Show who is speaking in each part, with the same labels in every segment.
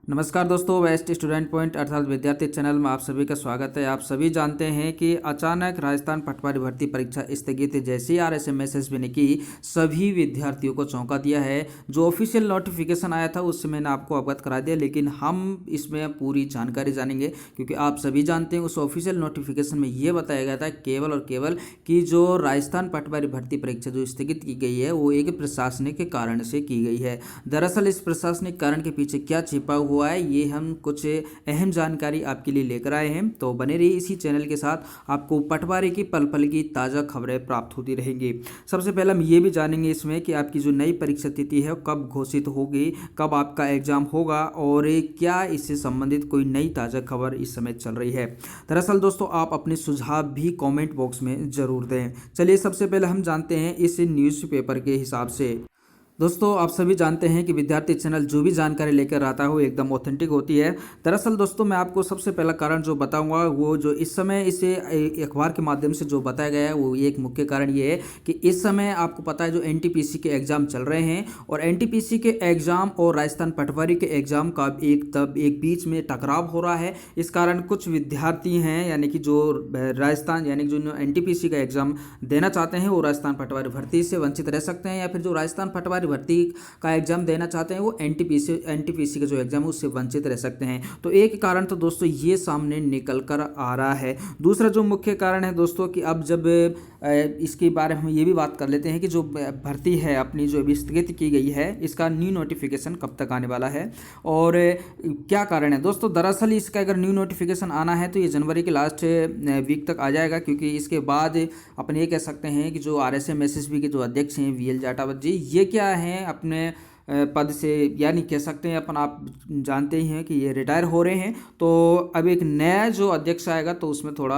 Speaker 1: नमस्कार दोस्तों, waste student point अर्थात विद्यार्थी चैनल में आप सभी का स्वागत है। आप सभी जानते हैं कि अचानक राजस्थान पटवारी भर्ती परीक्षा स्थगित जैसे ही RSMSSB ने की सभी विद्यार्थियों को चौंका दिया है। जो ऑफिशियल नोटिफिकेशन आया था उससे मैंने आपको अवगत करा दिया, लेकिन हम इसमें पूरी जानकारी जानेंगे क्योंकि आप सभी जानते हैं उस ऑफिशियल नोटिफिकेशन में ये बताया गया था केवल और केवल कि जो राजस्थान पटवारी भर्ती परीक्षा जो स्थगित की गई है वो एक प्रशासनिक कारण से की गई है। दरअसल इस प्रशासनिक कारण के पीछे क्या छिपा हुआ है ये हम कुछ अहम जानकारी आपके लिए लेकर आए हैं, तो बने रहिए इसी चैनल के साथ। आपको पटवारी की पल पल की ताज़ा खबरें प्राप्त होती रहेंगी। सबसे पहले हम ये भी जानेंगे इसमें कि आपकी जो नई परीक्षा तिथि है कब घोषित होगी, कब आपका एग्जाम होगा और क्या इससे संबंधित कोई नई ताज़ा खबर इस समय चल रही है। दरअसल दोस्तों आप अपने सुझाव भी कमेंट बॉक्स में ज़रूर दें। चलिए सबसे पहले हम जानते हैं इस न्यूज़पेपर के हिसाब से। दोस्तों आप सभी जानते हैं कि विद्यार्थी चैनल जो भी जानकारी लेकर आता है वो एकदम ऑथेंटिक होती है। दरअसल दोस्तों मैं आपको सबसे पहला कारण जो बताऊंगा वो जो इस समय इसे अखबार के माध्यम से जो बताया गया है वो एक मुख्य कारण ये है कि इस समय आपको पता है जो NTPC के एग्ज़ाम चल रहे हैं और NTPC के एग्ज़ाम और राजस्थान पटवारी के एग्ज़ाम का एक बीच में टकराव हो रहा है। इस कारण कुछ विद्यार्थी हैं यानी कि जो राजस्थान यानी जो NTPC का एग्ज़ाम देना चाहते हैं वो राजस्थान पटवारी भर्ती से वंचित रह सकते हैं, या फिर जो राजस्थान पटवारी भर्ती का एग्जाम देना चाहते हैं वो एनटीपीसी का जो एग्जाम है उससे वंचित रह सकते हैं। तो एक कारण तो दोस्तों ये सामने निकल कर आ रहा है। दूसरा जो मुख्य कारण है दोस्तों कि अब जब इसके बारे में हम ये भी बात कर लेते हैं कि जो भर्ती है अपनी जो अभी स्थगित की गई है इसका न्यू नोटिफिकेशन कब तक आने वाला है और क्या कारण है। दोस्तों दरअसल इसका अगर न्यू नोटिफिकेशन आना है तो ये जनवरी के लास्ट वीक तक आ जाएगा, क्योंकि इसके बाद अपन ये कह सकते हैं कि जो RSMSSB के जो अध्यक्ष हैं VL जाटावत जी ये क्या हैं अपने पद से यानी कह सकते हैं अपन, आप जानते ही हैं कि ये रिटायर हो रहे हैं। तो अब एक नया जो अध्यक्ष आएगा तो उसमें थोड़ा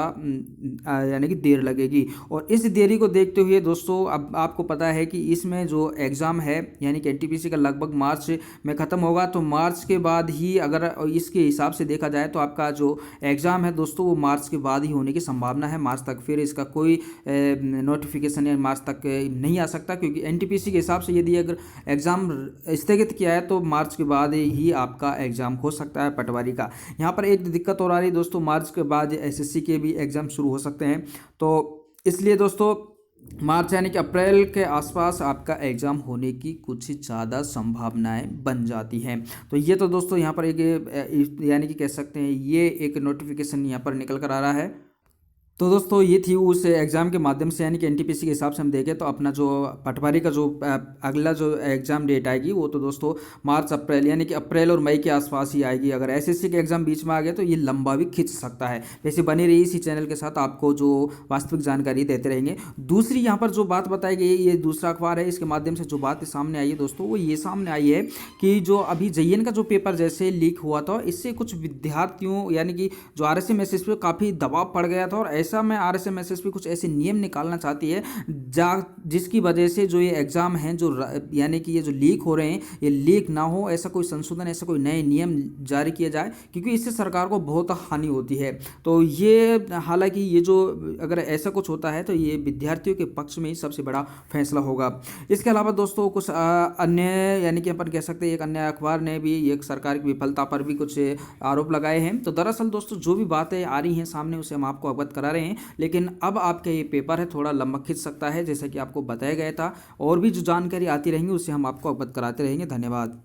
Speaker 1: यानी कि देर लगेगी और इस देरी को देखते हुए दोस्तों अब आपको पता है कि इसमें जो एग्ज़ाम है यानी कि NTPC का लगभग मार्च में ख़त्म होगा, तो मार्च के बाद ही अगर इसके हिसाब से देखा जाए तो आपका जो एग्ज़ाम है दोस्तों वो मार्च के बाद ही होने की संभावना है। मार्च तक फिर इसका कोई नोटिफिकेशन या मार्च तक नहीं आ सकता, क्योंकि NTPC के हिसाब से यदि अगर एग्ज़ाम स्थगित किया है तो मार्च के बाद ही आपका एग्ज़ाम हो सकता है पटवारी का। यहाँ पर एक दिक्कत और आ रही है दोस्तों, मार्च के बाद SSC के भी एग्ज़ाम शुरू हो सकते हैं, तो इसलिए दोस्तों मार्च यानी कि अप्रैल के आसपास आपका एग्ज़ाम होने की कुछ ज़्यादा संभावनाएं बन जाती हैं। तो ये तो दोस्तों यहाँ पर एक यानी कि कह सकते हैं ये एक नोटिफिकेशन यहाँ पर निकल कर आ रहा है। तो दोस्तों ये थी उस एग्ज़ाम के माध्यम से यानी कि NTPC के हिसाब से हम देखें तो अपना जो पटवारी का जो अगला जो एग्ज़ाम डेट आएगी वो तो दोस्तों मार्च अप्रैल यानी कि अप्रैल और मई के आसपास ही आएगी। अगर SSC के एग्ज़ाम बीच में आ गए तो ये लंबा भी खिंच सकता है। वैसे बनी रही इसी चैनल के साथ, आपको जो वास्तविक जानकारी देते रहेंगे। दूसरी यहाँ पर जो बात बताई गई ये दूसरा अखबार है, इसके माध्यम से जो बात सामने आई है दोस्तों वो ये सामने आई है कि जो अभी JN का जो पेपर जैसे लीक हुआ था इससे कुछ विद्यार्थियों यानी कि जो RSMSSB पे काफ़ी दबाव पड़ गया था और ऐसा में RSMSSB कुछ ऐसे नियम निकालना चाहती है जिसकी वजह से जो ये एग्ज़ाम हैं जो यानी कि ये जो लीक हो रहे हैं ये लीक ना हो, ऐसा कोई संशोधन ऐसा कोई नए नियम जारी किया जाए, क्योंकि इससे सरकार को बहुत हानि होती है। तो ये हालांकि ये जो अगर ऐसा कुछ होता है तो ये विद्यार्थियों के पक्ष में ही सबसे बड़ा फैसला होगा। इसके अलावा दोस्तों कुछ अन्य यानी कि अपन कह सकते हैं एक अन्य अखबार ने भी एक सरकार की विफलता पर भी कुछ आरोप लगाए हैं। तो दरअसल दोस्तों जो भी बातें आ रही हैं सामने उसे हम आपको अवगत करा रहे हैं, लेकिन अब आपका ये पेपर है थोड़ा लंबा खिंच सकता है जैसा कि आपको बताया गया था। और भी जो जानकारी आती रहेंगी उससे हम आपको अवगत कराते रहेंगे। धन्यवाद।